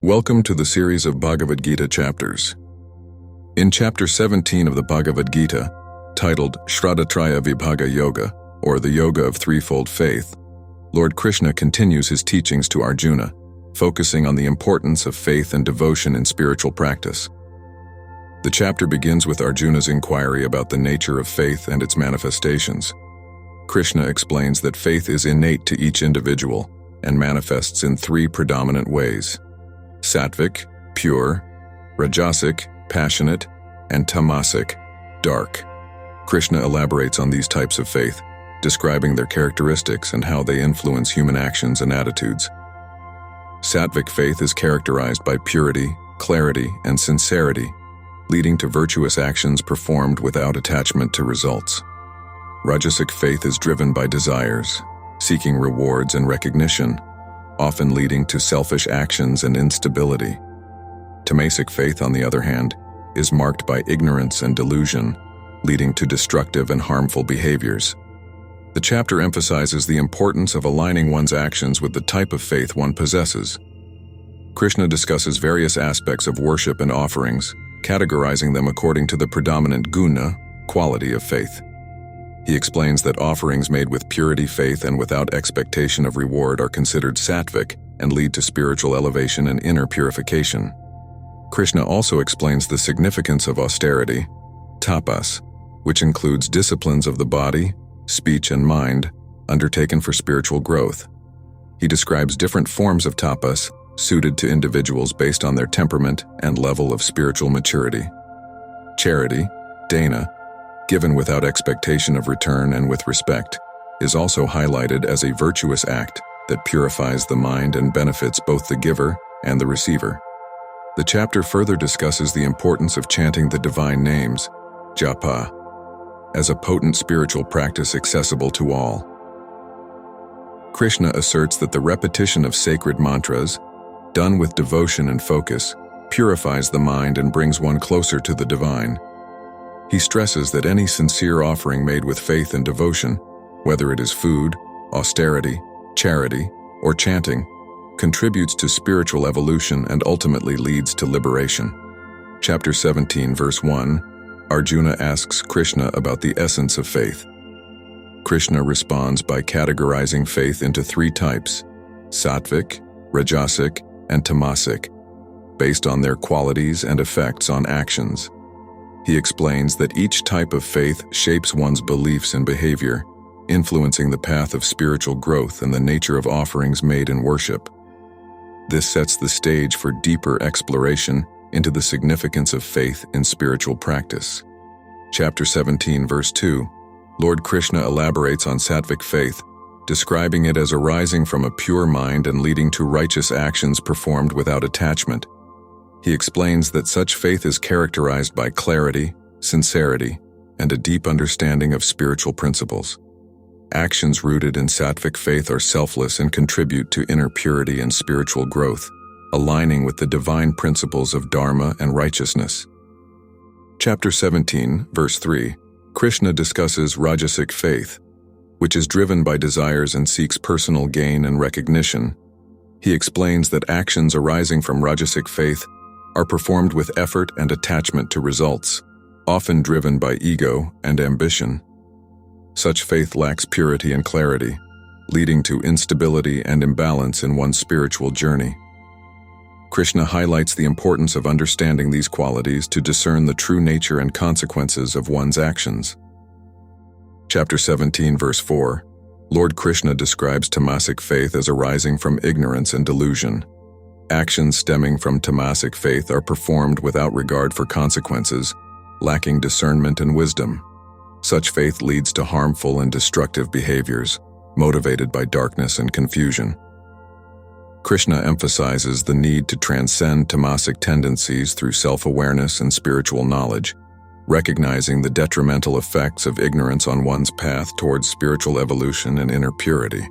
Welcome to the series of Bhagavad Gita chapters. In Chapter 17 of the Bhagavad Gita, titled Shraddhatraya VibhagaYoga, or the Yoga of Threefold Faith, Lord Krishna continues his teachings to Arjuna, focusing on the importance of faith and devotion in spiritual practice. The chapter begins with Arjuna's inquiry about the nature of faith and its manifestations. Krishna explains that faith is innate to each individual and manifests in three predominant ways: sattvic, pure; rajasic, passionate; and tamasic, dark. Krishna elaborates on these types of faith, describing their characteristics and how they influence human actions and attitudes. Sattvic faith is characterized by purity, clarity, and sincerity, leading to virtuous actions performed without attachment to results. Rajasic faith is driven by desires, seeking rewards and recognition, often leading to selfish actions and instability. Tamasic faith, on the other hand, is marked by ignorance and delusion, leading to destructive and harmful behaviors. The chapter emphasizes the importance of aligning one's actions with the type of faith one possesses. Krishna discusses various aspects of worship and offerings, categorizing them according to the predominant guna, quality of faith. He explains that offerings made with purity, faith, and without expectation of reward are considered sattvic and lead to spiritual elevation and inner purification. Krishna also explains the significance of austerity, tapas, which includes disciplines of the body, speech, and mind undertaken for spiritual growth. He describes different forms of tapas suited to individuals based on their temperament and level of spiritual maturity. Charity, dana, given without expectation of return and with respect, is also highlighted as a virtuous act that purifies the mind and benefits both the giver and the receiver. The chapter further discusses the importance of chanting the divine names, japa, as a potent spiritual practice accessible to all. Krishna asserts that the repetition of sacred mantras, done with devotion and focus, purifies the mind and brings one closer to the divine. He stresses that any sincere offering made with faith and devotion, whether it is food, austerity, charity, or chanting, contributes to spiritual evolution and ultimately leads to liberation. Chapter 17, verse 1, Arjuna asks Krishna about the essence of faith. Krishna responds by categorizing faith into three types: sattvic, rajasic, and tamasic, based on their qualities and effects on actions. He explains that each type of faith shapes one's beliefs and behavior, influencing the path of spiritual growth and the nature of offerings made in worship. This sets the stage for deeper exploration into the significance of faith in spiritual practice. Chapter 17, verse 2, Lord Krishna elaborates on sattvic faith, describing it as arising from a pure mind and leading to righteous actions performed without attachment. He explains that such faith is characterized by clarity, sincerity, and a deep understanding of spiritual principles. Actions rooted in sattvic faith are selfless and contribute to inner purity and spiritual growth, aligning with the divine principles of dharma and righteousness. Chapter 17, verse 3, Krishna discusses rajasic faith, which is driven by desires and seeks personal gain and recognition. He explains that actions arising from rajasic faith are performed with effort and attachment to results, often driven by ego and ambition. Such faith lacks purity and clarity, leading to instability and imbalance in one's spiritual journey. Krishna highlights the importance of understanding these qualities to discern the true nature and consequences of one's actions. Chapter 17, verse 4, Lord Krishna describes tamasic faith as arising from ignorance and delusion. Actions stemming from tamasic faith are performed without regard for consequences, lacking discernment and wisdom. Such faith leads to harmful and destructive behaviors, motivated by darkness and confusion. Krishna emphasizes the need to transcend tamasic tendencies through self-awareness and spiritual knowledge, recognizing the detrimental effects of ignorance on one's path towards spiritual evolution and inner purity.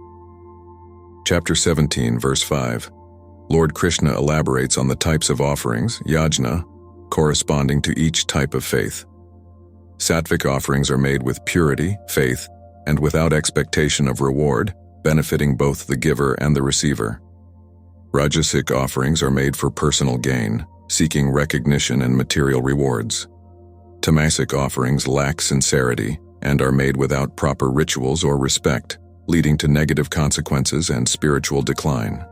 Chapter 17, verse 5, Lord Krishna elaborates on the types of offerings, yajna, corresponding to each type of faith. Sattvic offerings are made with purity, faith, and without expectation of reward, benefiting both the giver and the receiver. Rajasic offerings are made for personal gain, seeking recognition and material rewards. Tamasic offerings lack sincerity and are made without proper rituals or respect, leading to negative consequences and spiritual decline.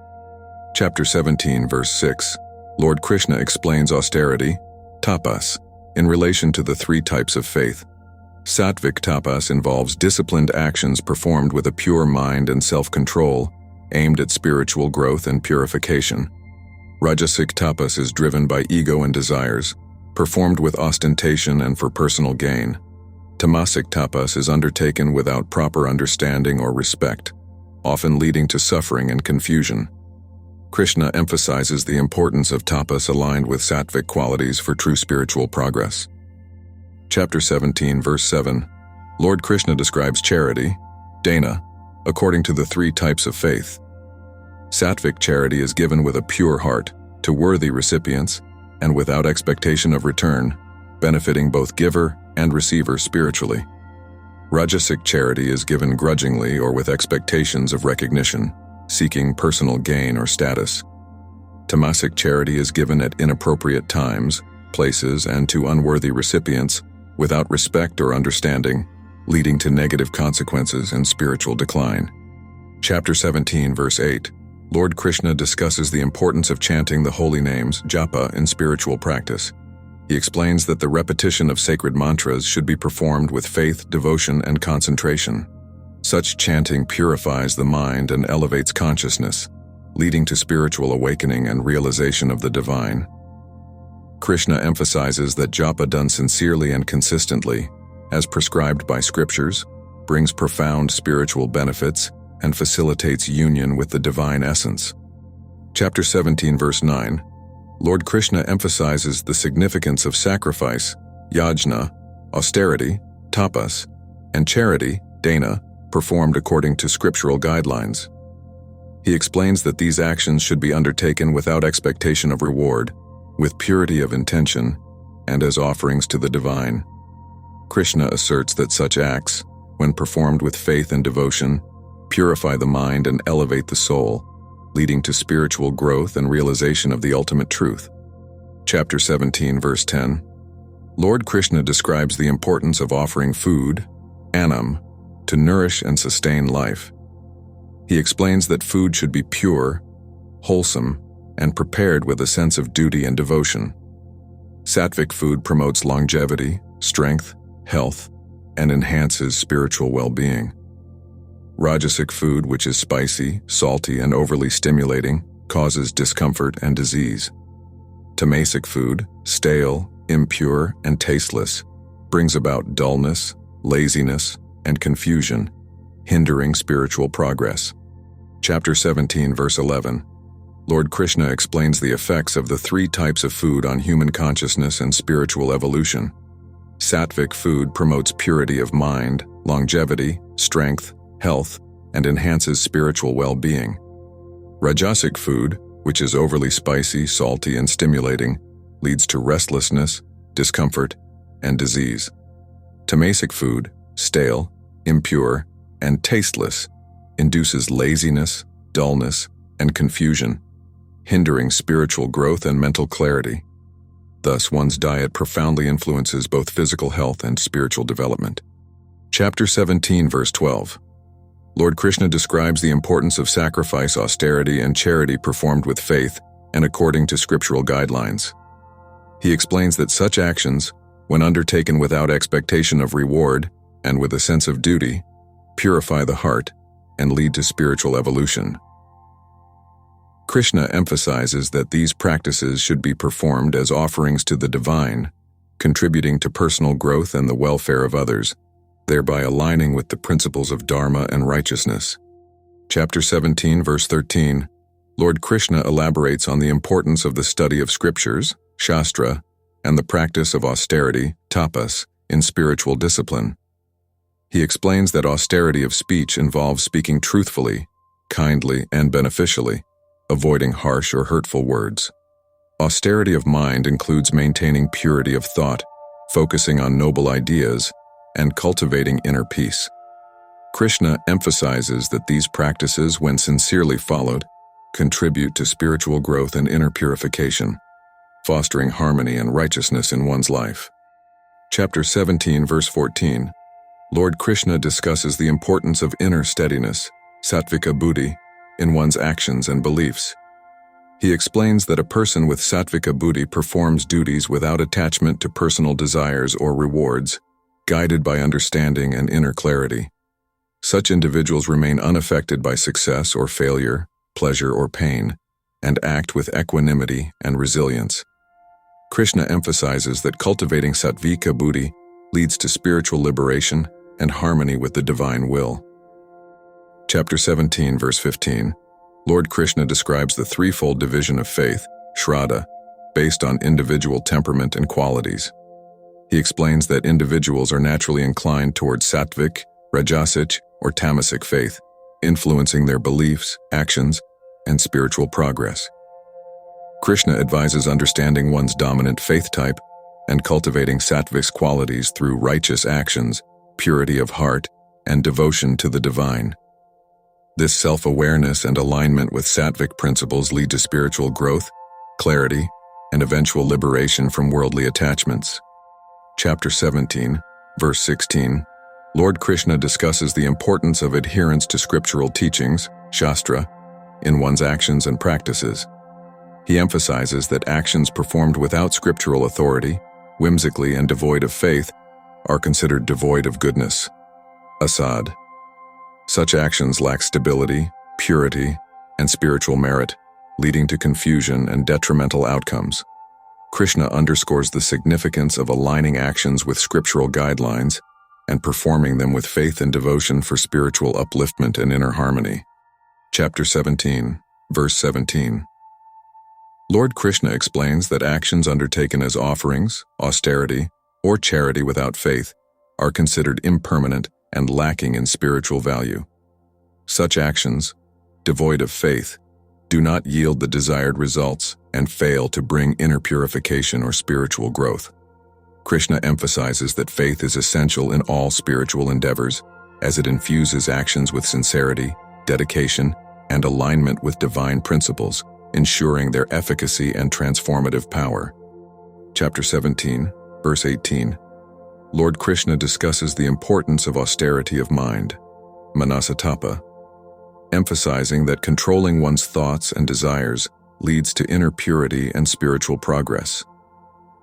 Chapter 17, verse 6, Lord Krishna explains austerity, tapas, in relation to the three types of faith. Sattvic tapas involves disciplined actions performed with a pure mind and self-control, aimed at spiritual growth and purification. Rajasic tapas is driven by ego and desires, performed with ostentation and for personal gain. Tamasic tapas is undertaken without proper understanding or respect, often leading to suffering and confusion. Krishna emphasizes the importance of tapas aligned with sattvic qualities for true spiritual progress. Chapter 17, verse 7, Lord Krishna describes charity, dana, according to the three types of faith. Sattvic charity is given with a pure heart, to worthy recipients, and without expectation of return, benefiting both giver and receiver spiritually. Rajasic charity is given grudgingly or with expectations of recognition, seeking personal gain or status. Tamasic charity is given at inappropriate times, places, and to unworthy recipients, without respect or understanding, leading to negative consequences and spiritual decline. Chapter 17, verse 8, Lord Krishna discusses the importance of chanting the holy names, japa, in spiritual practice. He explains that the repetition of sacred mantras should be performed with faith, devotion, and concentration. Such chanting purifies the mind and elevates consciousness, leading to spiritual awakening and realization of the divine. Krishna emphasizes that japa done sincerely and consistently, as prescribed by scriptures, brings profound spiritual benefits and facilitates union with the divine essence. Chapter 17, verse 9, Lord Krishna emphasizes the significance of sacrifice, yajna, austerity, tapas, and charity, dana, performed according to scriptural guidelines. He explains that these actions should be undertaken without expectation of reward, with purity of intention, and as offerings to the divine. Krishna asserts that such acts, when performed with faith and devotion, purify the mind and elevate the soul, leading to spiritual growth and realization of the ultimate truth. Chapter 17, verse 10, Lord Krishna describes the importance of offering food, annam, to nourish and sustain life. He explains that food should be pure, wholesome, and prepared with a sense of duty and devotion. Sattvic food promotes longevity, strength, health, and enhances spiritual well-being. Rajasic food, which is spicy, salty, and overly stimulating, causes discomfort and disease. Tamasic food, stale, impure, and tasteless, brings about dullness, laziness, and confusion, hindering spiritual progress. Chapter 17, verse 11, Lord Krishna explains the effects of the three types of food on human consciousness and spiritual evolution. Sattvic food promotes purity of mind, longevity, strength, health, and enhances spiritual well-being. Rajasic food, which is overly spicy, salty, and stimulating, leads to restlessness, discomfort, and disease. Tamasic food, stale, impure, and tasteless, induces laziness, dullness, and confusion, hindering spiritual growth and mental clarity. Thus, one's diet profoundly influences both physical health and spiritual development. Chapter 17, verse 12. Lord Krishna describes the importance of sacrifice, austerity, and charity performed with faith and according to scriptural guidelines. He explains that such actions, when undertaken without expectation of reward and with a sense of duty, purify the heart and lead to spiritual evolution. Krishna emphasizes that these practices should be performed as offerings to the divine, contributing to personal growth and the welfare of others, thereby aligning with the principles of dharma and righteousness. Chapter 17, verse 13, Lord Krishna elaborates on the importance of the study of scriptures, shastra, and the practice of austerity, tapas, in spiritual discipline. He explains that austerity of speech involves speaking truthfully, kindly, and beneficially, avoiding harsh or hurtful words. Austerity of mind includes maintaining purity of thought, focusing on noble ideas, and cultivating inner peace. Krishna emphasizes that these practices, when sincerely followed, contribute to spiritual growth and inner purification, fostering harmony and righteousness in one's life. Chapter 17, verse 14. Lord Krishna discusses the importance of inner steadiness, sattvika buddhi, in one's actions and beliefs. He explains that a person with sattvika buddhi performs duties without attachment to personal desires or rewards, guided by understanding and inner clarity. Such individuals remain unaffected by success or failure, pleasure or pain, and act with equanimity and resilience. Krishna emphasizes that cultivating sattvika buddhi leads to spiritual liberation and harmony with the divine will. Chapter 17, verse 15. Lord Krishna describes the threefold division of faith, shraddha, based on individual temperament and qualities. He explains that individuals are naturally inclined towards sattvic, rajasic, or tamasic faith, influencing their beliefs, actions, and spiritual progress. Krishna advises understanding one's dominant faith type and cultivating sattvic qualities through righteous actions, purity of heart, and devotion to the divine. This self-awareness and alignment with sattvic principles lead to spiritual growth, clarity, and eventual liberation from worldly attachments. Chapter 17, verse 16. Lord Krishna discusses the importance of adherence to scriptural teachings, shastra, in one's actions and practices. He emphasizes that actions performed without scriptural authority, whimsically and devoid of faith, are considered devoid of goodness, asad. Such actions lack stability, purity, and spiritual merit, leading to confusion and detrimental outcomes. Krishna underscores the significance of aligning actions with scriptural guidelines and performing them with faith and devotion for spiritual upliftment and inner harmony. Chapter 17, verse 17. Lord Krishna explains that actions undertaken as offerings, austerity, or charity without faith are considered impermanent and lacking in spiritual value. Such actions, devoid of faith, do not yield the desired results and fail to bring inner purification or spiritual growth. Krishna emphasizes that faith is essential in all spiritual endeavors, as it infuses actions with sincerity, dedication, and alignment with divine principles, ensuring their efficacy and transformative power. Chapter 17, verse 18. Lord Krishna discusses the importance of austerity of mind, manasatapa, emphasizing that controlling one's thoughts and desires leads to inner purity and spiritual progress.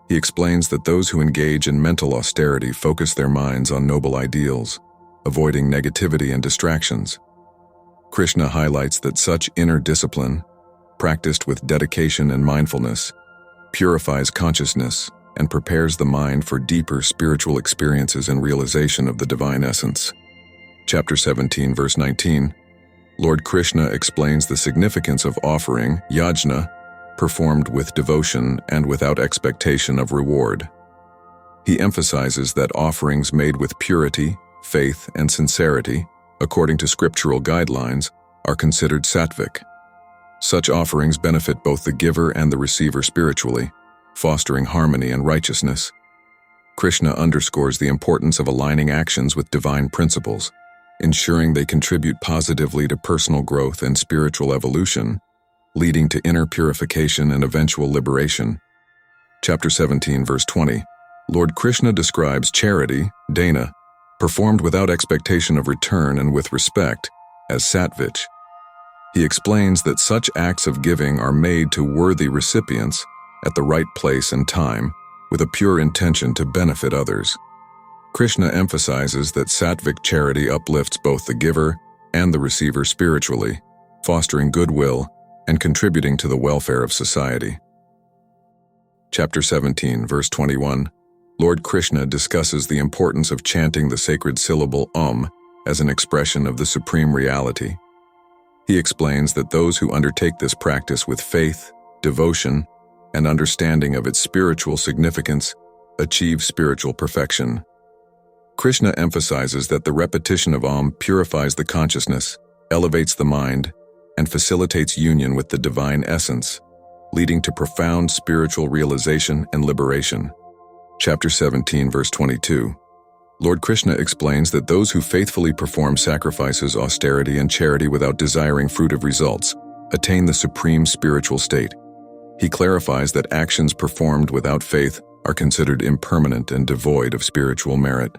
He explains that those who engage in mental austerity focus their minds on noble ideals, avoiding negativity and distractions. Krishna highlights that such inner discipline, practiced with dedication and mindfulness, purifies consciousness and prepares the mind for deeper spiritual experiences and realization of the divine essence. Chapter 17, verse 19. Lord Krishna explains the significance of offering, yajna, performed with devotion and without expectation of reward. He emphasizes that offerings made with purity, faith, and sincerity, according to scriptural guidelines, are considered sattvic. Such offerings benefit both the giver and the receiver spiritually, fostering harmony and righteousness. Krishna underscores the importance of aligning actions with divine principles, ensuring they contribute positively to personal growth and spiritual evolution, leading to inner purification and eventual liberation. Chapter 17, verse 20. Lord Krishna describes charity, dana, performed without expectation of return and with respect, as sattvic. He explains that such acts of giving are made to worthy recipients at the right place and time, with a pure intention to benefit others. Krishna emphasizes that sattvic charity uplifts both the giver and the receiver spiritually, fostering goodwill and contributing to the welfare of society. Chapter 17, verse 21. Lord Krishna discusses the importance of chanting the sacred syllable as an expression of the supreme reality. He explains that those who undertake this practice with faith, devotion, and understanding of its spiritual significance achieve spiritual perfection. Krishna emphasizes that the repetition of purifies the consciousness, elevates the mind, and facilitates union with the divine essence, leading to profound spiritual realization and liberation. Chapter 17, verse 22. Lord Krishna explains that those who faithfully perform sacrifices, austerity, and charity without desiring fruitive results attain the supreme spiritual state. He clarifies that actions performed without faith are considered impermanent and devoid of spiritual merit.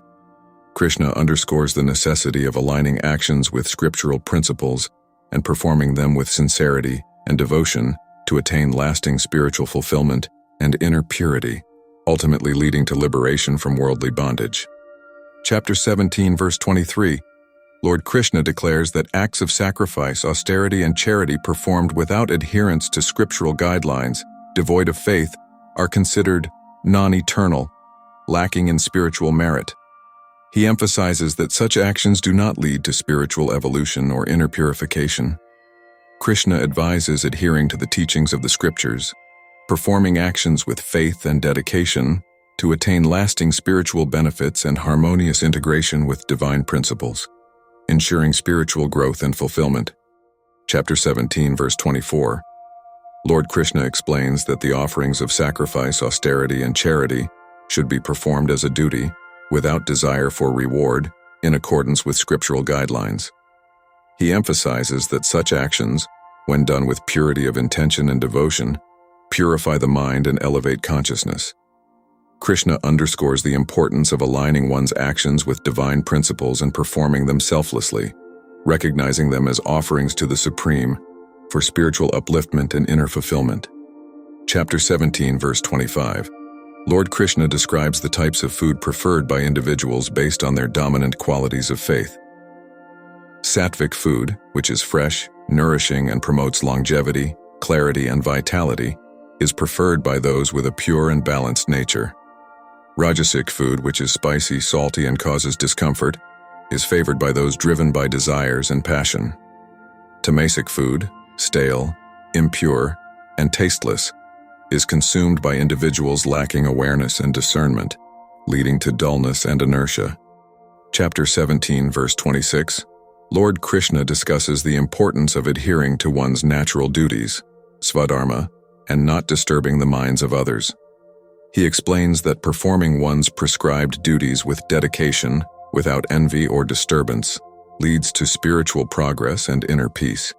Krishna underscores the necessity of aligning actions with scriptural principles and performing them with sincerity and devotion to attain lasting spiritual fulfillment and inner purity, ultimately leading to liberation from worldly bondage. Chapter 17, verse 23, Lord Krishna declares that acts of sacrifice, austerity, and charity performed without adherence to scriptural guidelines, devoid of faith, are considered non-eternal, lacking in spiritual merit. He emphasizes that such actions do not lead to spiritual evolution or inner purification. Krishna advises adhering to the teachings of the scriptures, performing actions with faith and dedication to attain lasting spiritual benefits and harmonious integration with divine principles, ensuring spiritual growth and fulfillment. Chapter 17, verse 24. Lord Krishna explains that the offerings of sacrifice, austerity, and charity should be performed as a duty, without desire for reward, in accordance with scriptural guidelines. He emphasizes that such actions, when done with purity of intention and devotion, purify the mind and elevate consciousness. Krishna underscores the importance of aligning one's actions with divine principles and performing them selflessly, recognizing them as offerings to the Supreme for spiritual upliftment and inner fulfillment. Chapter 17, verse 25. Lord Krishna describes the types of food preferred by individuals based on their dominant qualities of faith. Sattvic food, which is fresh, nourishing, and promotes longevity, clarity, and vitality, is preferred by those with a pure and balanced nature. Rajasic food, which is spicy, salty, and causes discomfort, is favored by those driven by desires and passion. Tamasic food, stale, impure, and tasteless, is consumed by individuals lacking awareness and discernment, leading to dullness and inertia. Chapter 17, verse 26, Lord Krishna discusses the importance of adhering to one's natural duties, svadharma, and not disturbing the minds of others. He explains that performing one's prescribed duties with dedication, without envy or disturbance, leads to spiritual progress and inner peace.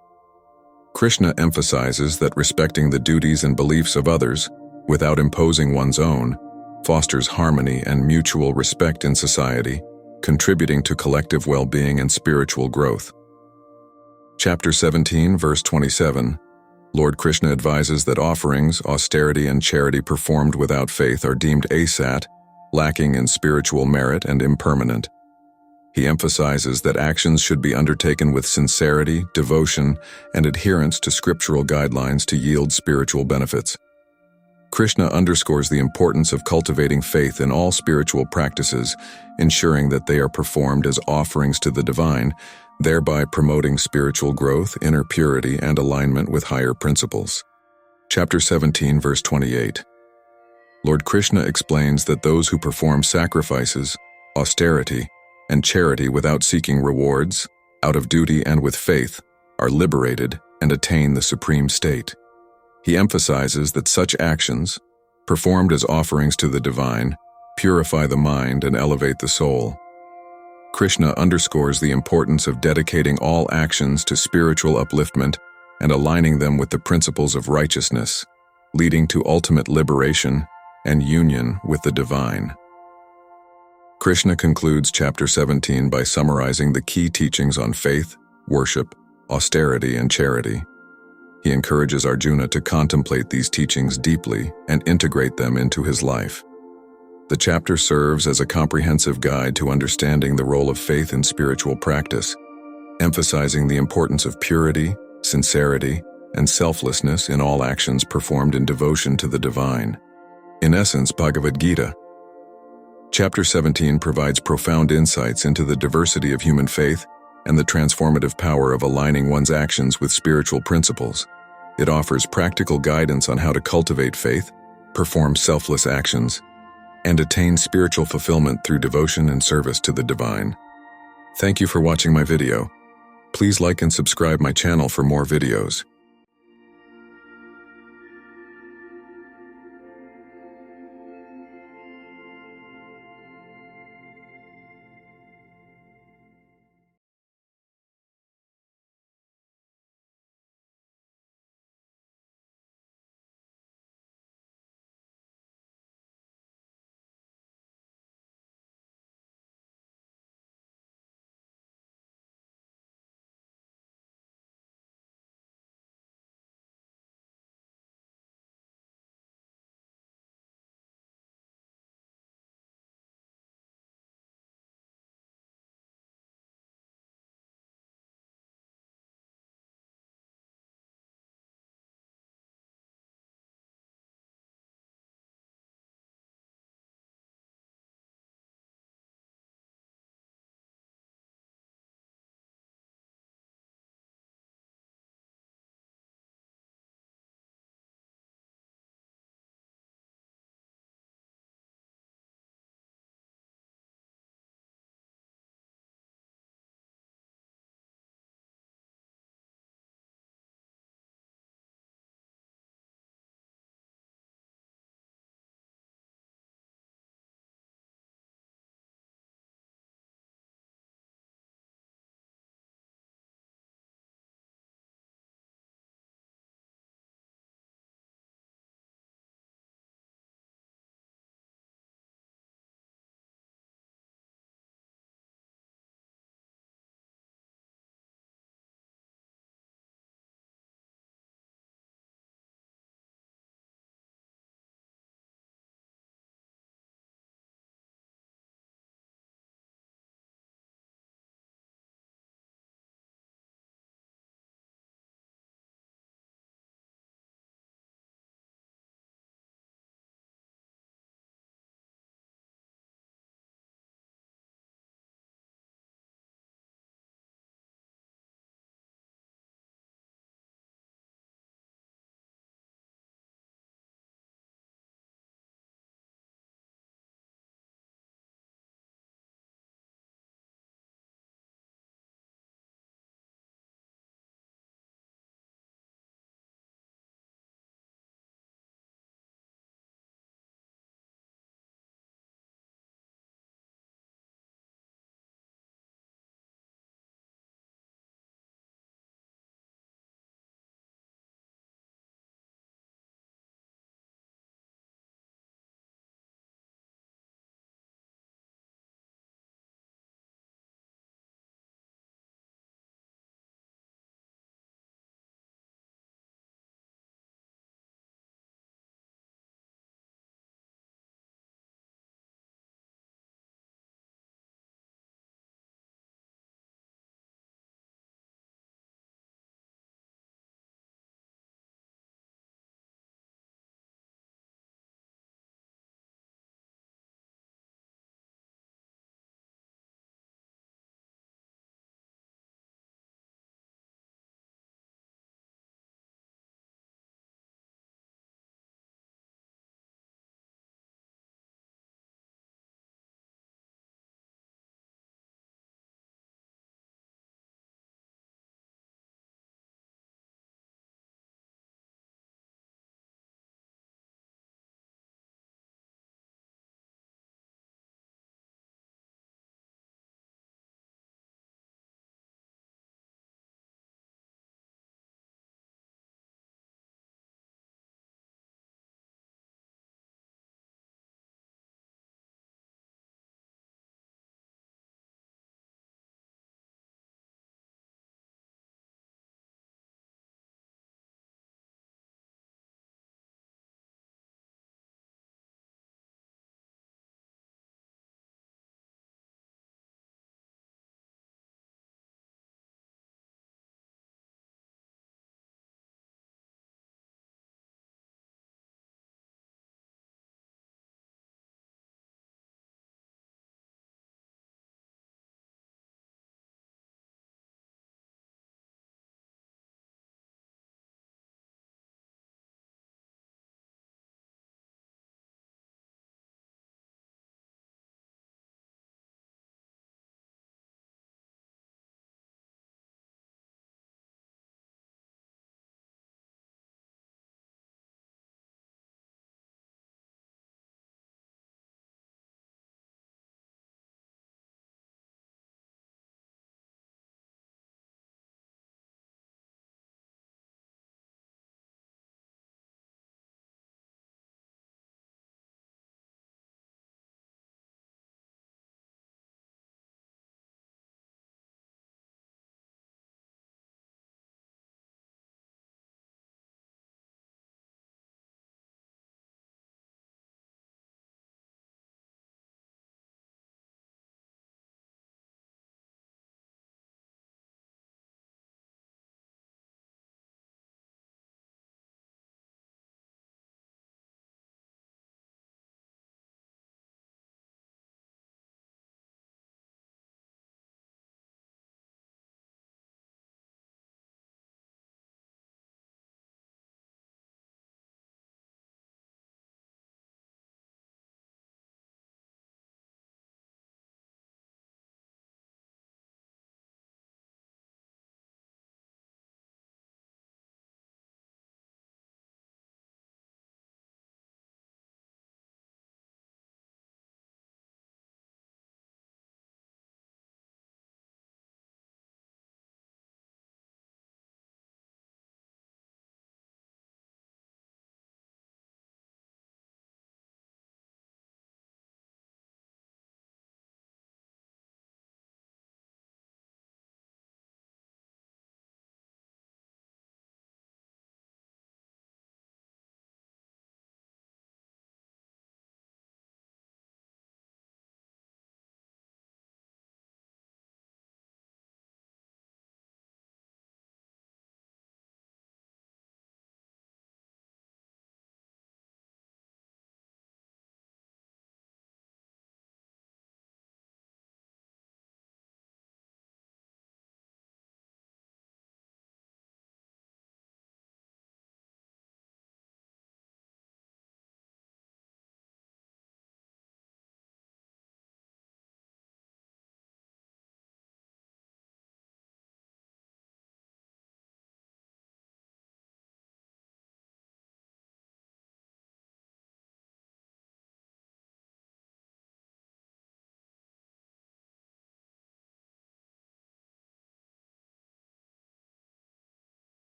Krishna emphasizes that respecting the duties and beliefs of others, without imposing one's own, fosters harmony and mutual respect in society, contributing to collective well-being and spiritual growth. Chapter 17, verse 27, Lord Krishna advises that offerings, austerity, and charity performed without faith are deemed asat, lacking in spiritual merit and impermanent. He emphasizes that actions should be undertaken with sincerity, devotion, and adherence to scriptural guidelines to yield spiritual benefits. Krishna underscores the importance of cultivating faith in all spiritual practices, ensuring that they are performed as offerings to the divine, thereby promoting spiritual growth, inner purity, and alignment with higher principles. Chapter 17, verse 28. Lord Krishna explains that those who perform sacrifices, austerity, and charity without seeking rewards, out of duty and with faith, are liberated and attain the supreme state. He emphasizes that such actions, performed as offerings to the divine, purify the mind and elevate the soul. Krishna underscores the importance of dedicating all actions to spiritual upliftment and aligning them with the principles of righteousness, leading to ultimate liberation and union with the divine. Krishna concludes Chapter 17 by summarizing the key teachings on faith, worship, austerity, and charity. He encourages Arjuna to contemplate these teachings deeply and integrate them into his life. The chapter serves as a comprehensive guide to understanding the role of faith in spiritual practice, emphasizing the importance of purity, sincerity, and selflessness in all actions performed in devotion to the divine. In essence, Bhagavad Gita. Chapter 17 provides profound insights into the diversity of human faith and the transformative power of aligning one's actions with spiritual principles. It offers practical guidance on how to cultivate faith, perform selfless actions, and attain spiritual fulfillment through devotion and service to the divine. Thank you for watching my video. Please like and subscribe my channel for more videos.